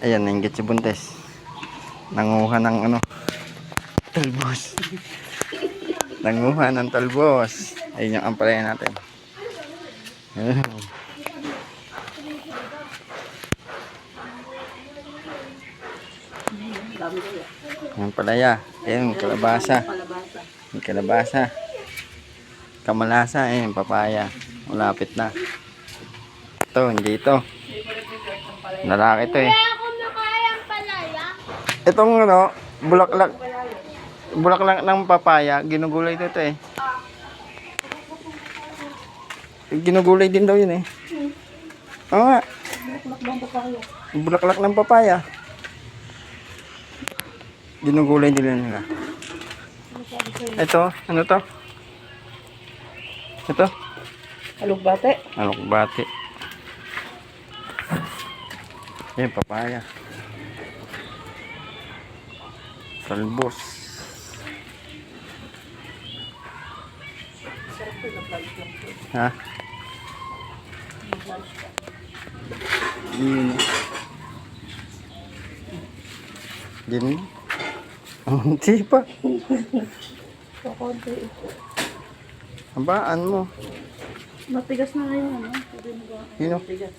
Ayan, nainggit si Buntes. Nanguha ng ano, talbos. Nanguha ng talbos. Ayun yung ampalaya natin. Ayan. Ampalaya. Ayan, kalabasa. May kalabasa. Kamalasa, ayan, papaya. Malapit na. Ito, hindi ito. Lalaki ito eh. Itong ano, bulaklak. Bulaklak ng papaya, ginugulay ito eh. Ginugulay din daw yun eh. Oo nga. Bulaklak ng papaya. Ginugulay din nila. Ito, ano to? Ito? Alugbate. Alugbate. Ayan, papaya. Talbos. Ha? Yun. Din. Hindi pa. Kakonti. Habaan mo. Matigas na ngayon, ano? Yun o. Matigas.